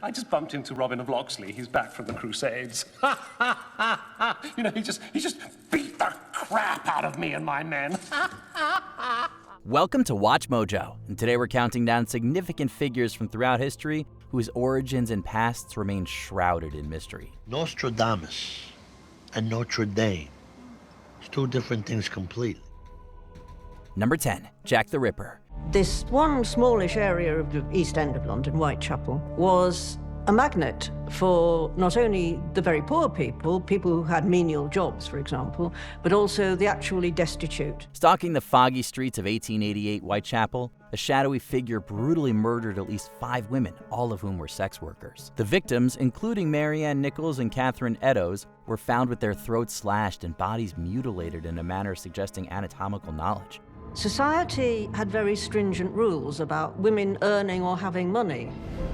I just bumped into Robin of Locksley. He's back from the Crusades. You know, he just beat the crap out of me and my men. Welcome to Watch Mojo, and today we're counting down significant figures from throughout history whose origins and pasts remain shrouded in mystery. Nostradamus and Notre Dame. It's two different things completely. Number 10, Jack the Ripper. This one smallish area of the East End of London, Whitechapel, was a magnet for not only the very poor people who had menial jobs, for example, but also the actually destitute. Stalking the foggy streets of 1888 Whitechapel, a shadowy figure brutally murdered at least 5 women, all of whom were sex workers. The victims, including Marianne Nichols and Catherine Eddowes, were found with their throats slashed and bodies mutilated in a manner suggesting anatomical knowledge. Society had very stringent rules about women earning or having money.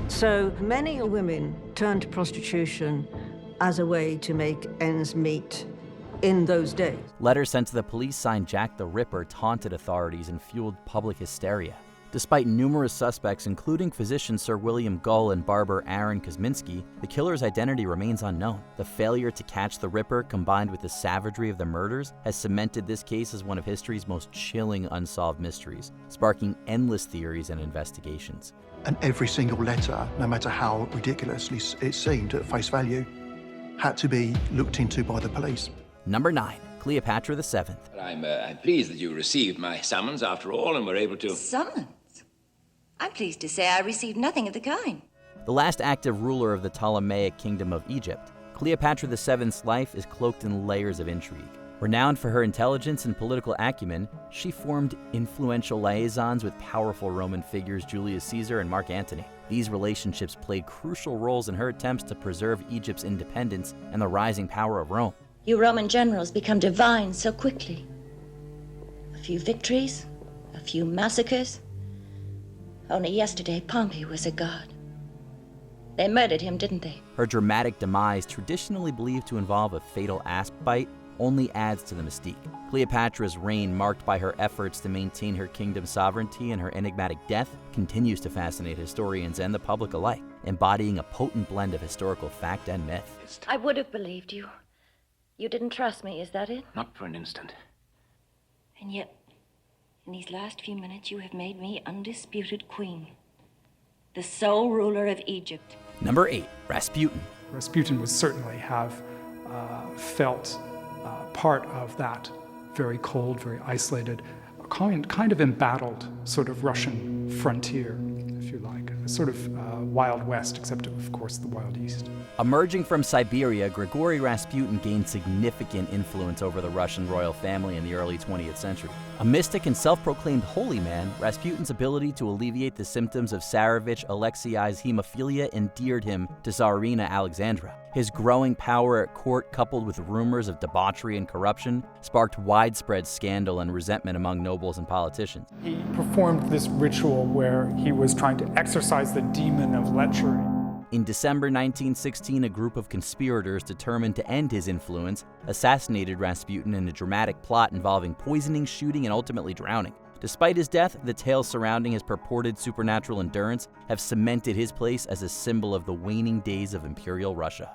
So many women turned to prostitution as a way to make ends meet in those days. Letters sent to the police signed Jack the Ripper taunted authorities and fueled public hysteria. Despite numerous suspects, including physician Sir William Gull and barber Aaron Kosminski, the killer's identity remains unknown. The failure to catch the Ripper, combined with the savagery of the murders, has cemented this case as one of history's most chilling unsolved mysteries, sparking endless theories and investigations. And every single letter, no matter how ridiculously it seemed at face value, had to be looked into by the police. Number 9, Cleopatra VII. I'm pleased that you received my summons after all and were able to... Summons? I'm pleased to say I received nothing of the kind. The last active ruler of the Ptolemaic kingdom of Egypt, Cleopatra VII's life is cloaked in layers of intrigue. Renowned for her intelligence and political acumen, she formed influential liaisons with powerful Roman figures Julius Caesar and Mark Antony. These relationships played crucial roles in her attempts to preserve Egypt's independence and the rising power of Rome. You Roman generals become divine so quickly. A few victories, a few massacres. Only yesterday, Pompey was a god. They murdered him, didn't they? Her dramatic demise, traditionally believed to involve a fatal asp bite, only adds to the mystique. Cleopatra's reign, marked by her efforts to maintain her kingdom's sovereignty, and her enigmatic death, continues to fascinate historians and the public alike, embodying a potent blend of historical fact and myth. I would have believed you. You didn't trust me, is that it? Not for an instant. And yet, in these last few minutes, you have made me undisputed queen. The sole ruler of Egypt. Number 8, Rasputin. Rasputin would certainly have felt part of that very cold, very isolated, kind of embattled sort of Russian frontier, if you like. A sort of Wild West, except of course the Wild East. Emerging from Siberia, Grigory Rasputin gained significant influence over the Russian royal family in the early 20th century. A mystic and self-proclaimed holy man, Rasputin's ability to alleviate the symptoms of Tsarevich Alexei's hemophilia endeared him to Tsarina Alexandra. His growing power at court, coupled with rumors of debauchery and corruption, sparked widespread scandal and resentment among nobles and politicians. He performed this ritual where he was trying to exorcise the demon of lechery. In December 1916, a group of conspirators determined to end his influence assassinated Rasputin in a dramatic plot involving poisoning, shooting, and ultimately drowning. Despite his death, the tales surrounding his purported supernatural endurance have cemented his place as a symbol of the waning days of Imperial Russia.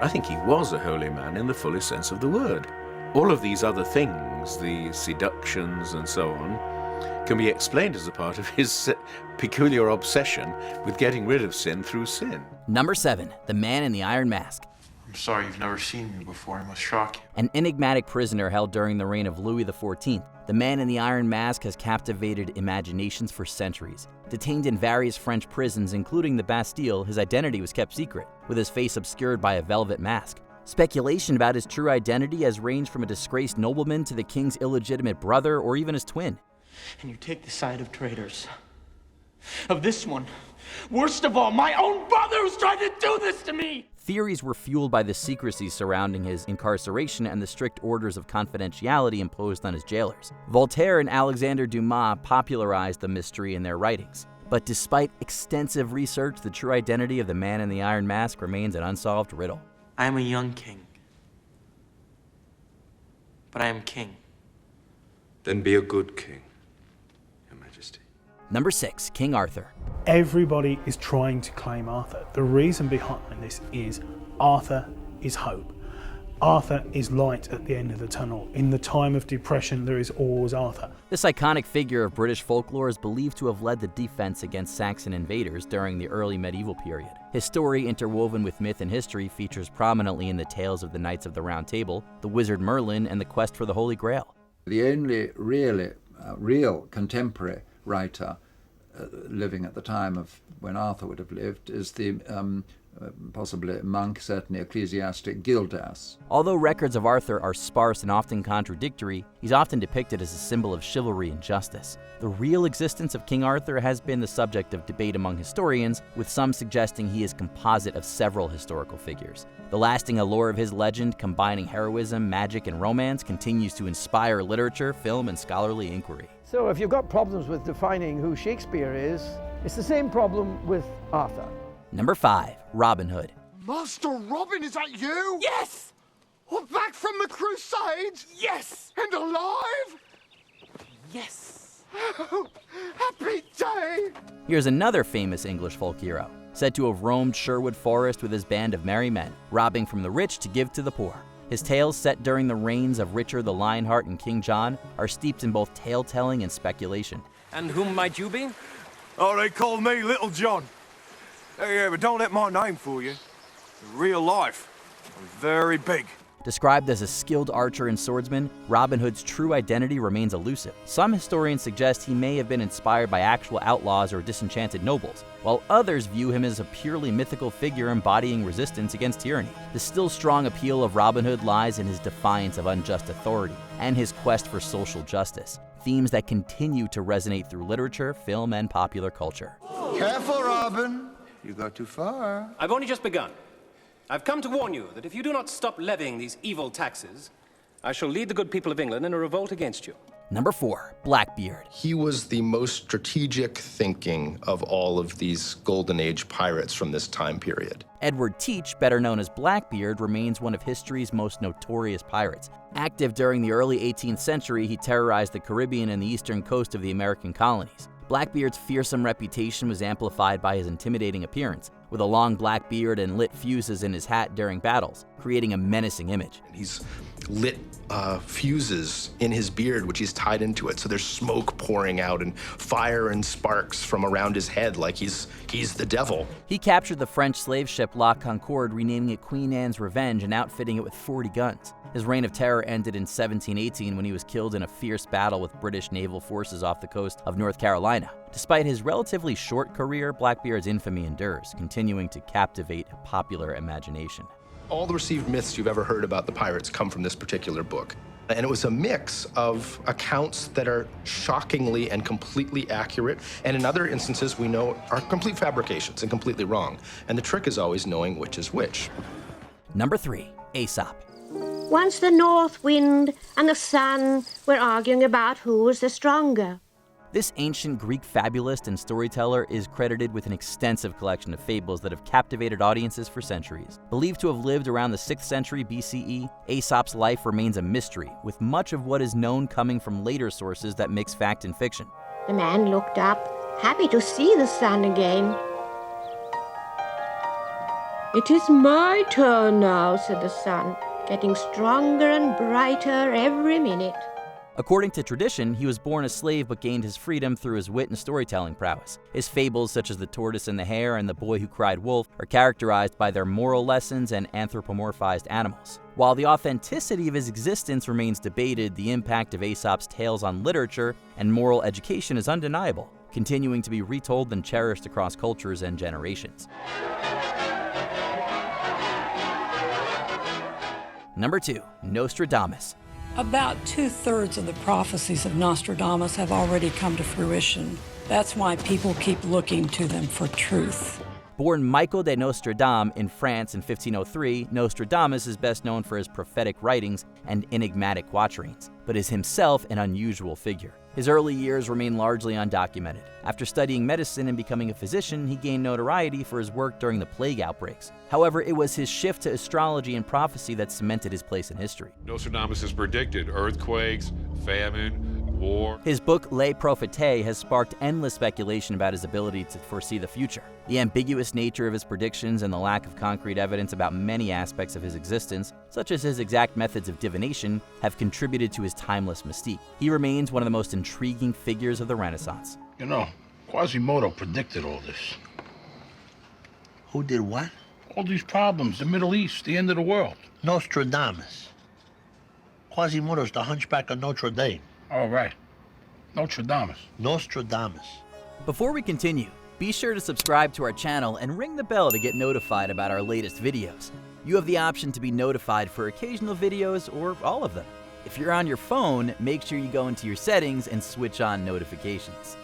I think he was a holy man in the fullest sense of the word. All of these other things, the seductions and so on, can be explained as a part of his peculiar obsession with getting rid of sin through sin. Number 7, the Man in the Iron Mask. I'm sorry you've never seen me before. I must shock you. An enigmatic prisoner held during the reign of Louis XIV, the Man in the Iron Mask has captivated imaginations for centuries. Detained in various French prisons, including the Bastille, his identity was kept secret, with his face obscured by a velvet mask. Speculation about his true identity has ranged from a disgraced nobleman to the king's illegitimate brother or even his twin. And you take the side of traitors. Of this one. Worst of all, my own brother who's trying to do this to me! Theories were fueled by the secrecy surrounding his incarceration and the strict orders of confidentiality imposed on his jailers. Voltaire and Alexander Dumas popularized the mystery in their writings. But despite extensive research, the true identity of the Man in the Iron Mask remains an unsolved riddle. I am a young king. But I am king. Then be a good king, Your Majesty. Number 6, King Arthur. Everybody is trying to claim Arthur. The reason behind this is Arthur is hope. Arthur is light at the end of the tunnel. In the time of depression, there is always Arthur. This iconic figure of British folklore is believed to have led the defense against Saxon invaders during the early medieval period. His story, interwoven with myth and history, features prominently in the tales of the Knights of the Round Table, the wizard Merlin, and the quest for the Holy Grail. The only real contemporary writer living at the time of when Arthur would have lived is the possibly monk, certainly ecclesiastic, Gildas. Although records of Arthur are sparse and often contradictory, he's often depicted as a symbol of chivalry and justice. The real existence of King Arthur has been the subject of debate among historians, with some suggesting he is composite of several historical figures. The lasting allure of his legend, combining heroism, magic, and romance, continues to inspire literature, film, and scholarly inquiry. So if you've got problems with defining who Shakespeare is, it's the same problem with Arthur. Number 5, Robin Hood. Master Robin, is that you? Yes! We're back from the Crusades? Yes! And alive? Yes! Oh, happy day! Here's another famous English folk hero, said to have roamed Sherwood Forest with his band of merry men, robbing from the rich to give to the poor. His tales, set during the reigns of Richard the Lionheart and King John, are steeped in both tale-telling and speculation. And whom might you be? Oh, they call me Little John. Yeah, but don't let my name fool you. In real life, I'm very big. Described as a skilled archer and swordsman, Robin Hood's true identity remains elusive. Some historians suggest he may have been inspired by actual outlaws or disenchanted nobles, while others view him as a purely mythical figure embodying resistance against tyranny. The still strong appeal of Robin Hood lies in his defiance of unjust authority and his quest for social justice, themes that continue to resonate through literature, film, and popular culture. Careful, Robin. You go too far. I've only just begun. I've come to warn you that if you do not stop levying these evil taxes, I shall lead the good people of England in a revolt against you. Number 4, Blackbeard. He was the most strategic thinking of all of these Golden Age pirates from this time period. Edward Teach, better known as Blackbeard, remains one of history's most notorious pirates. Active during the early 18th century, he terrorized the Caribbean and the eastern coast of the American colonies. Blackbeard's fearsome reputation was amplified by his intimidating appearance, with a long black beard and lit fuses in his hat during battles, creating a menacing image. He's lit fuses in his beard, which he's tied into it, so there's smoke pouring out and fire and sparks from around his head like he's the devil. He captured the French slave ship La Concorde, renaming it Queen Anne's Revenge and outfitting it with 40 guns. His reign of terror ended in 1718 when he was killed in a fierce battle with British naval forces off the coast of North Carolina. Despite his relatively short career, Blackbeard's infamy endures, continuing to captivate a popular imagination. All the received myths you've ever heard about the pirates come from this particular book. And it was a mix of accounts that are shockingly and completely accurate, and in other instances we know are complete fabrications and completely wrong. And the trick is always knowing which is which. Number 3, Aesop. Once the north wind and the sun were arguing about who was the stronger. This ancient Greek fabulist and storyteller is credited with an extensive collection of fables that have captivated audiences for centuries. Believed to have lived around the 6th century BCE, Aesop's life remains a mystery, with much of what is known coming from later sources that mix fact and fiction. The man looked up, happy to see the sun again. "It is my turn now," said the sun, getting stronger and brighter every minute. According to tradition, he was born a slave but gained his freedom through his wit and storytelling prowess. His fables, such as The Tortoise and the Hare and The Boy Who Cried Wolf, are characterized by their moral lessons and anthropomorphized animals. While the authenticity of his existence remains debated, the impact of Aesop's tales on literature and moral education is undeniable, continuing to be retold and cherished across cultures and generations. Number 2, Nostradamus. About 2/3 of the prophecies of Nostradamus have already come to fruition. That's why people keep looking to them for truth. Born Michael de Nostradam in France in 1503, Nostradamus is best known for his prophetic writings and enigmatic quatrains, but is himself an unusual figure. His early years remain largely undocumented. After studying medicine and becoming a physician, he gained notoriety for his work during the plague outbreaks. However, it was his shift to astrology and prophecy that cemented his place in history. Nostradamus has predicted earthquakes, famine, war. His book Les Prophètes has sparked endless speculation about his ability to foresee the future. The ambiguous nature of his predictions and the lack of concrete evidence about many aspects of his existence, such as his exact methods of divination, have contributed to his timeless mystique. He remains one of the most intriguing figures of the Renaissance. You know, Quasimodo predicted all this. Who did what? All these problems, the Middle East, the end of the world. Nostradamus. Quasimodo's the hunchback of Notre Dame. All right. Nostradamus. Nostradamus. Before we continue, be sure to subscribe to our channel and ring the bell to get notified about our latest videos. You have the option to be notified for occasional videos or all of them. If you're on your phone, make sure you go into your settings and switch on notifications.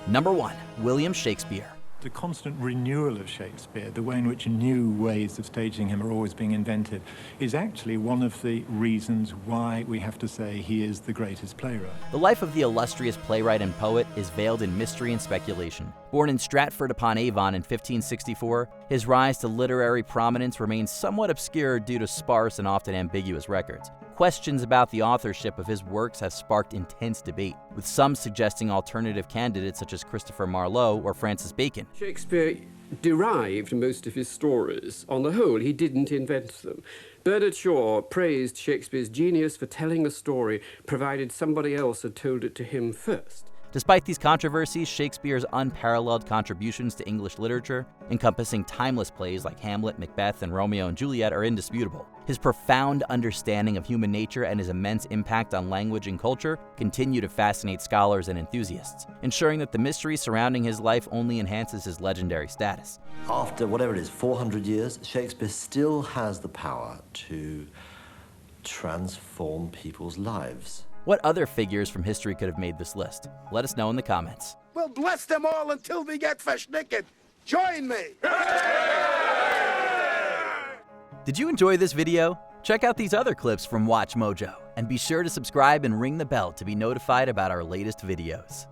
Number 1. William Shakespeare. The constant renewal of Shakespeare, the way in which new ways of staging him are always being invented, is actually one of the reasons why we have to say he is the greatest playwright. The life of the illustrious playwright and poet is veiled in mystery and speculation. Born in Stratford-upon-Avon in 1564, his rise to literary prominence remains somewhat obscure due to sparse and often ambiguous records. Questions about the authorship of his works have sparked intense debate, with some suggesting alternative candidates such as Christopher Marlowe or Francis Bacon. Shakespeare derived most of his stories. On the whole, he didn't invent them. Bernard Shaw praised Shakespeare's genius for telling a story, provided somebody else had told it to him first. Despite these controversies, Shakespeare's unparalleled contributions to English literature, encompassing timeless plays like Hamlet, Macbeth, and Romeo and Juliet, are indisputable. His profound understanding of human nature and his immense impact on language and culture continue to fascinate scholars and enthusiasts, ensuring that the mystery surrounding his life only enhances his legendary status. After whatever it is, 400 years, Shakespeare still has the power to transform people's lives. What other figures from history could have made this list? Let us know in the comments. We'll bless them all until we get fish naked. Join me! Did you enjoy this video? Check out these other clips from WatchMojo, and be sure to subscribe and ring the bell to be notified about our latest videos.